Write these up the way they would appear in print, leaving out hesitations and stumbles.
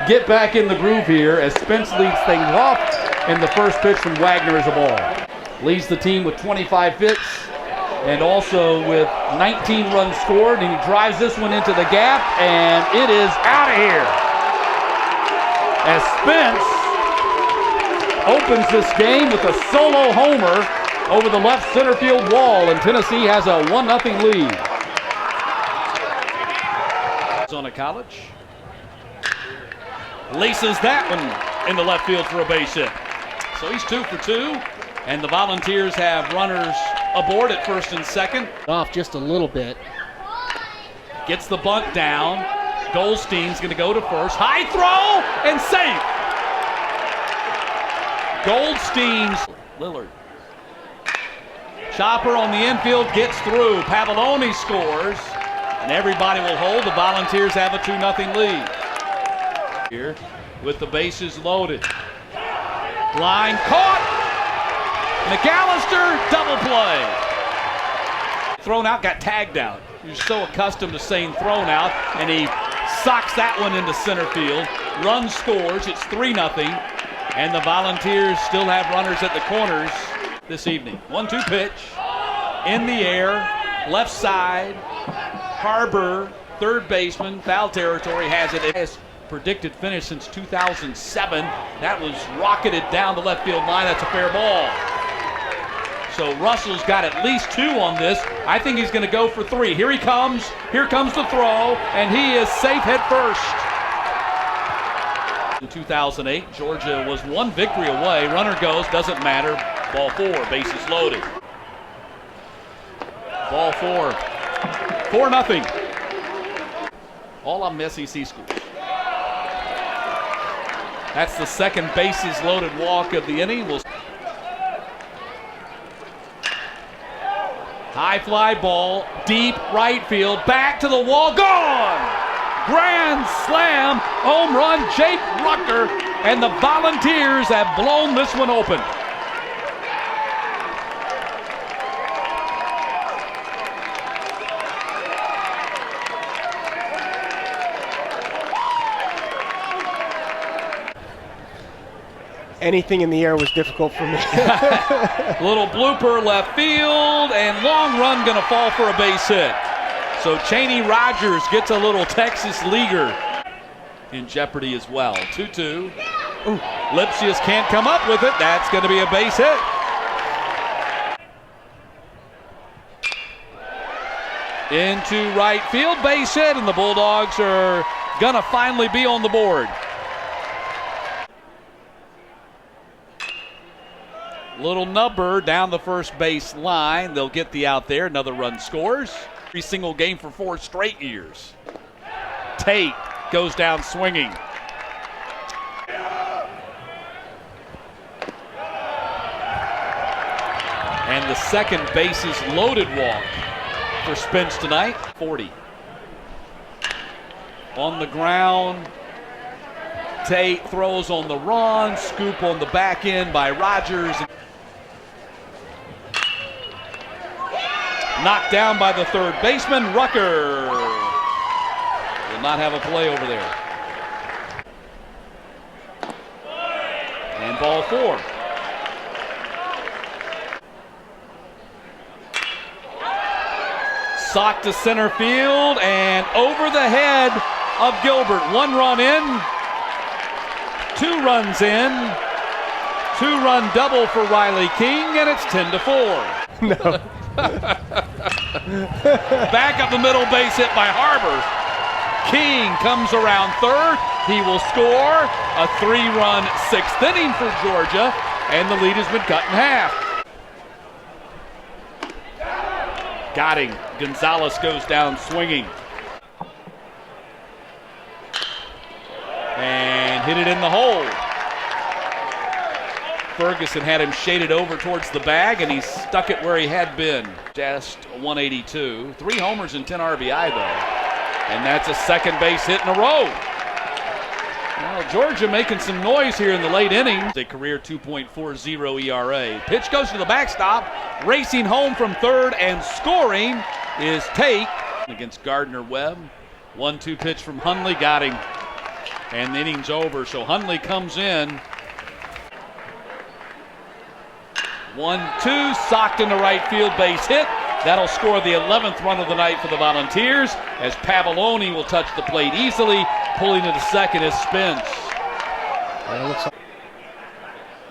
get back in the groove here as Spence leads things off, and the first pitch from Wagner is a ball. Leads the team with 25 hits and also with 19 runs scored, and he drives this one into the gap, and it is out of here. As Spence opens this game with a solo homer over the left center field wall, and Tennessee has a 1-0 lead. On a college. Laces that one in the left field for a base hit. So he's 2 for 2, and the Volunteers have runners aboard at first and second. Off just a little bit. Gets the bunt down. Goldstein's going to go to first. High throw and safe. Goldstein's Lillard. Chopper on the infield gets through. Pavoloni scores, and everybody will hold. The Volunteers have a 2-0 lead. Here with the bases loaded. Line caught. McAllister, double play. Thrown out, got tagged out. You're so accustomed to saying thrown out, and he socks that one into center field. Run scores, it's 3-0, and the Volunteers still have runners at the corners this evening. 1-2 pitch, in the air, left side. Harbor, third baseman, foul territory, has it. As predicted finish since 2007. That was rocketed down the left field line. That's a fair ball. So Russell's got at least 2 on this. I think he's going to go for 3. Here he comes. Here comes the throw, and he is safe head first. In 2008, Georgia was 1 victory away. Runner goes, doesn't matter. Ball 4, bases loaded. Ball 4. 4-0. All of them SEC schools. That's the second bases loaded walk of the inning. High fly ball, deep right field, back to the wall, gone! Grand slam, home run, Jake Rucker, and the Volunteers have blown this one open. Anything in the air was difficult for me. Little blooper left field, and long run gonna fall for a base hit. So Cheney Rogers gets a little Texas leaguer in jeopardy as well. 2-2. Lipsius can't come up with it. That's gonna be a base hit. Into right field, base hit, and the Bulldogs are gonna finally be on the board. Little number down the first base line. They'll get the out there. Another run scores. Every single game for 4 straight years. Tate goes down swinging. And the second bases loaded walk for Spence tonight. 40. On the ground. Tate throws on the run. Scoop on the back end by Rogers. Knocked down by the third baseman. Rucker will not have a play over there. And ball 4. Socked to center field and over the head of Gilbert. 1 run in, 2 runs in, 2-run double for Riley King, and it's 10-4. No. Back up the middle, base hit by Harbor. King comes around third. He will score a 3-run 6th inning for Georgia, and the lead has been cut in half. Got him. Gonzalez goes down swinging. And hit it in the hole. Ferguson had him shaded over towards the bag, and he stuck it where he had been. Just 182. 3 homers and 10 RBI, though. And that's a second base hit in a row. Well, Georgia making some noise here in the late innings. A career 2.40 ERA. Pitch goes to the backstop. Racing home from third and scoring is Tate against Gardner-Webb. 1-2 pitch from Hundley. Got him. And the inning's over. So Hundley comes in. 1-2, socked into right field, base hit. That'll score the 11th run of the night for the Volunteers, as Pavoloni will touch the plate easily. Pulling into second is Spence.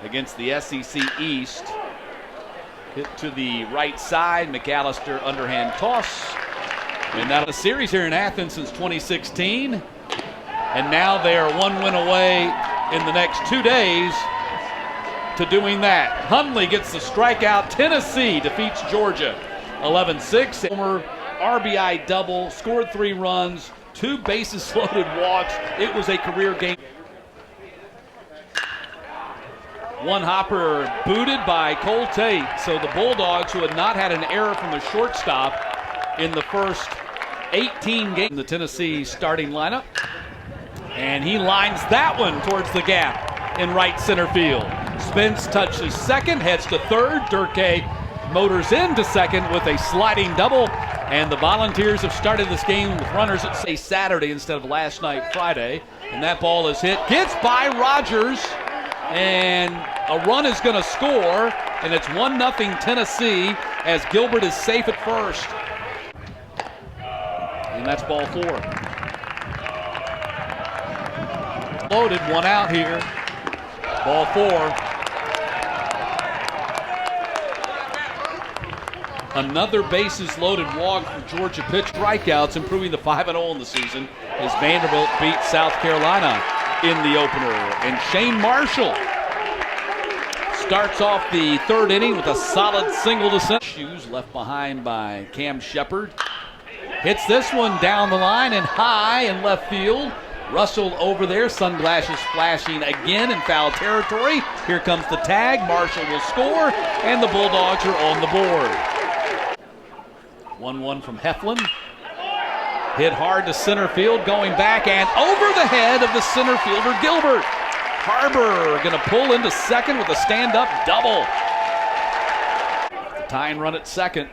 Against the SEC East. Hit to the right side. McAllister underhand toss. And now the series here in Athens since 2016. And now they are one win away in the next 2 days to doing that. Hundley gets the strikeout. Tennessee defeats Georgia 11-6. Former RBI double, scored 3 runs, 2 bases loaded walks. It was a career game. One hopper booted by Cole Tate. So the Bulldogs, who had not had an error from the shortstop in the first 18 games in the Tennessee starting lineup. And he lines that one towards the gap in right center field. Spence touches second, heads to third. Durkee motors into second with a sliding double. And the Volunteers have started this game with runners at say Saturday instead of last night, Friday. And that ball is hit, gets by Rogers, and a run is going to score. And it's 1-0 Tennessee as Gilbert is safe at first. And that's ball 4. Loaded, 1 out here. Ball 4. Another bases loaded walk for Georgia pitch. Strikeouts, improving to 5-0 in the season as Vanderbilt beat South Carolina in the opener. And Shane Marshall starts off the 3rd inning with a solid single to center. Shoes left behind by Cam Shepard. Hits this one down the line and high in left field. Russell over there, sunglasses flashing again in foul territory. Here comes the tag. Marshall will score, and the Bulldogs are on the board. 1-1 from Heflin. Hit hard to center field, going back and over the head of the center fielder Gilbert. Harbor going to pull into second with a stand-up double. The tying run at second.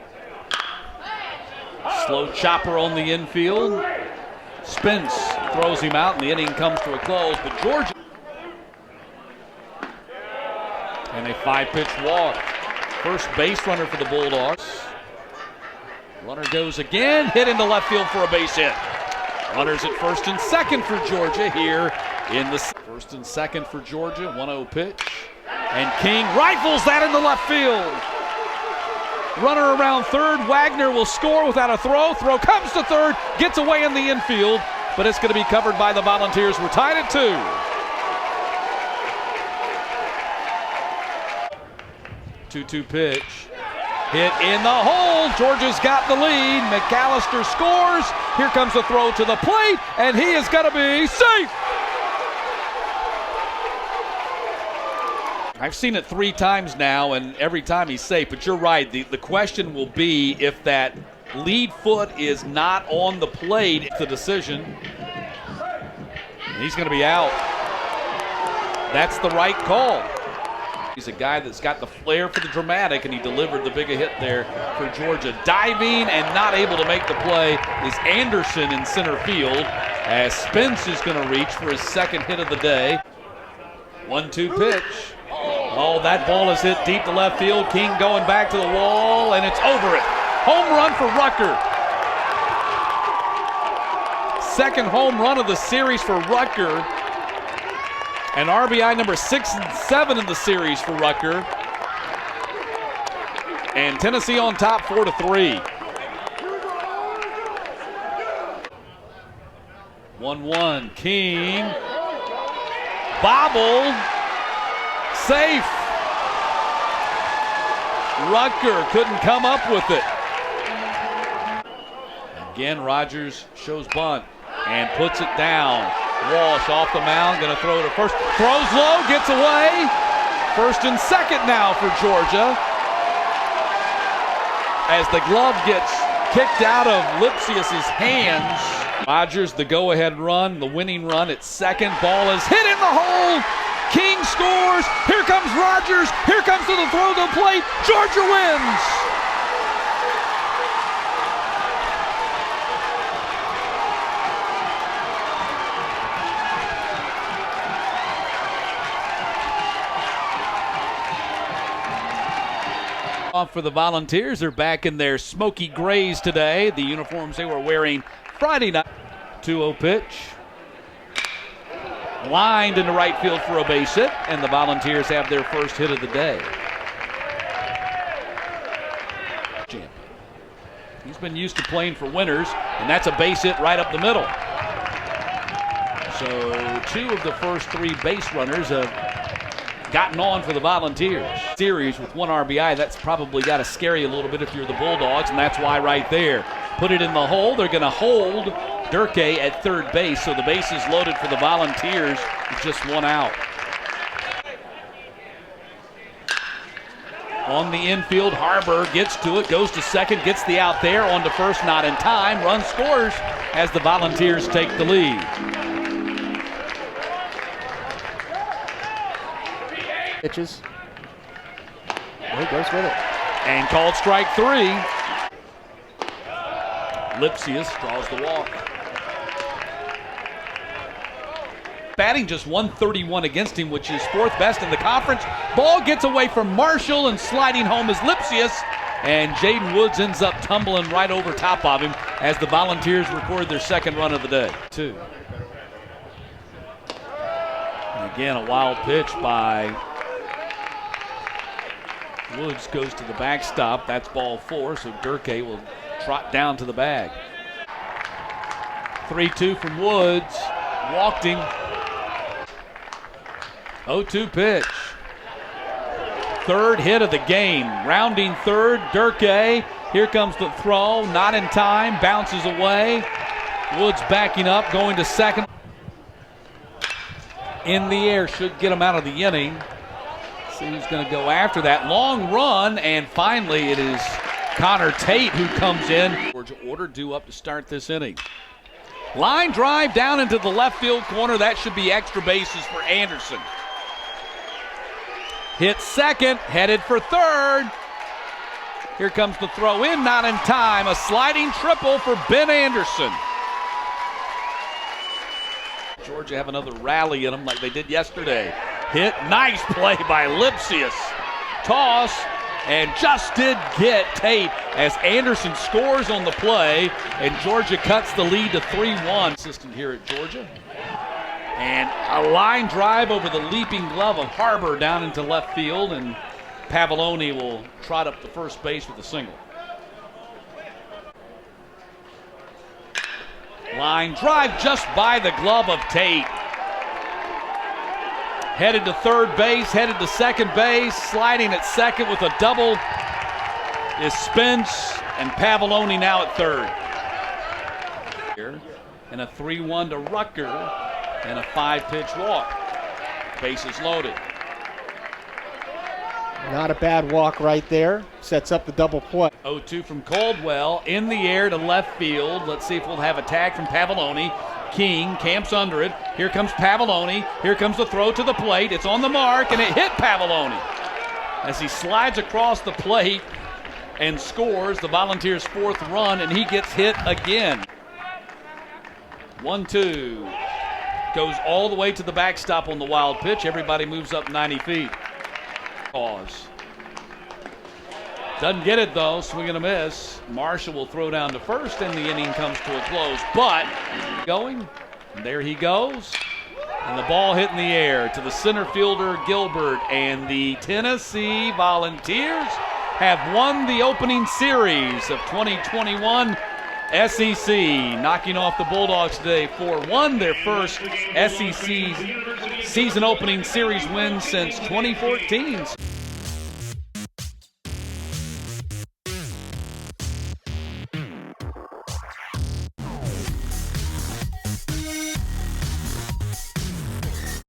Slow chopper on the infield. Spence throws him out, and the inning comes to a close. But Georgia, and a 5-pitch walk. First base runner for the Bulldogs. Runner goes again, hit into left field for a base hit. Runners at first and second for Georgia here in the first and second for Georgia. 1-0 pitch, and King rifles that into left field. Runner around third. Wagner will score without a throw. Throw comes to third, gets away in the infield, but it's going to be covered by the Volunteers. We're tied at 2. 2-2 pitch. Hit in the hole. Georgia's got the lead. McAllister scores. Here comes the throw to the plate, and he is going to be safe. I've seen it 3 times now, and every time he's safe, but you're right. The question will be if that lead foot is not on the plate, it's the decision. And he's going to be out. That's the right call. He's a guy that's got the flair for the dramatic, and he delivered the big hit there for Georgia. Diving and not able to make the play is Anderson in center field, as Spence is going to reach for his second hit of the day. 1-2 pitch. Oh, that ball is hit deep to left field. King going back to the wall, and it's over it. Home run for Rucker. Second home run of the series for Rucker. And RBI number 6 and 7 in the series for Rucker. And Tennessee on top 4-3. 1-1. King. Bobbled. Safe. Rucker couldn't come up with it. Again, Rogers shows bunt and puts it down. Walsh off the mound, going to throw to first. Throws low, gets away. First and second now for Georgia, as the glove gets kicked out of Lipsius's hands. Rogers, the go-ahead run, the winning run at second. Ball is hit in the hole. King scores. Here comes Rogers. Here comes to the throw to the plate. Georgia wins. Off for the Volunteers. They're back in their smoky grays today, the uniforms they were wearing Friday night. 2-0 pitch. Lined into right field for a base hit, and the Volunteers have their first hit of the day. He's been used to playing for winners, and that's a base hit right up the middle. So 2 of the first 3 base runners have gotten on for the Volunteers. Series with 1 RBI, that's probably got to scare you a little bit if you're the Bulldogs, and that's why right there. Put it in the hole. They're going to hold Durkee at third base, so the base is loaded for the Volunteers with just 1 out. On the infield, Harbor gets to it, goes to second, gets the out there, on to first, not in time. Run scores as the Volunteers take the lead. Pitches. He goes with it. And called strike 3. Lipsius draws the walk. Batting just 131 against him, which is 4th best in the conference. Ball gets away from Marshall, and sliding home is Lipsius. And Jaden Woods ends up tumbling right over top of him as the Volunteers record their 2nd run of the day. 2. And again, a wild pitch by Woods goes to the backstop. That's ball 4, so Durkee will trot down to the bag. 3-2 from Woods. Walked him. 0-2 pitch. 3rd hit of the game. Rounding third, Durkee. Here comes the throw. Not in time. Bounces away. Woods backing up, going to second. In the air. Should get him out of the inning. See who's going to go after that. Long run, and finally it is Connor Tate who comes in. Georgia order due up to start this inning. Line drive down into the left field corner. That should be extra bases for Anderson. Hit second, headed for third. Here comes the throw in, not in time. A sliding triple for Ben Anderson. Georgia have another rally in them like they did yesterday. Hit, nice play by Lipsius. Toss, and just did get Tate as Anderson scores on the play, and Georgia cuts the lead to 3-1. Assistant here at Georgia. And a line drive over the leaping glove of Harbor down into left field, and Pavoloni will trot up the first base with a single. Line drive just by the glove of Tate. Headed to third base, headed to second base, sliding at second with a double is Spence, and Pavoloni now at third. And a 3-1 to Rucker, and a 5-pitch walk. Bases loaded. Not a bad walk right there. Sets up the double play. 0-2 from Caldwell, in the air to left field. Let's see if we'll have a tag from Pavoloni. King camps under it. Here comes Pavoloni. Here comes the throw to the plate. It's on the mark, and it hit Pavoloni as he slides across the plate and scores the Volunteers' 4th run, and he gets hit again. 1-2. Goes all the way to the backstop on the wild pitch. Everybody moves up 90 feet. Pause. Doesn't get it though, swing and a miss. Marshall will throw down to first, and the inning comes to a close. But going, there he goes. And the ball hit in the air to the center fielder Gilbert, and the Tennessee Volunteers have won the opening series of 2021 SEC, knocking off the Bulldogs today 4-1, their first SEC season opening series win since 2014.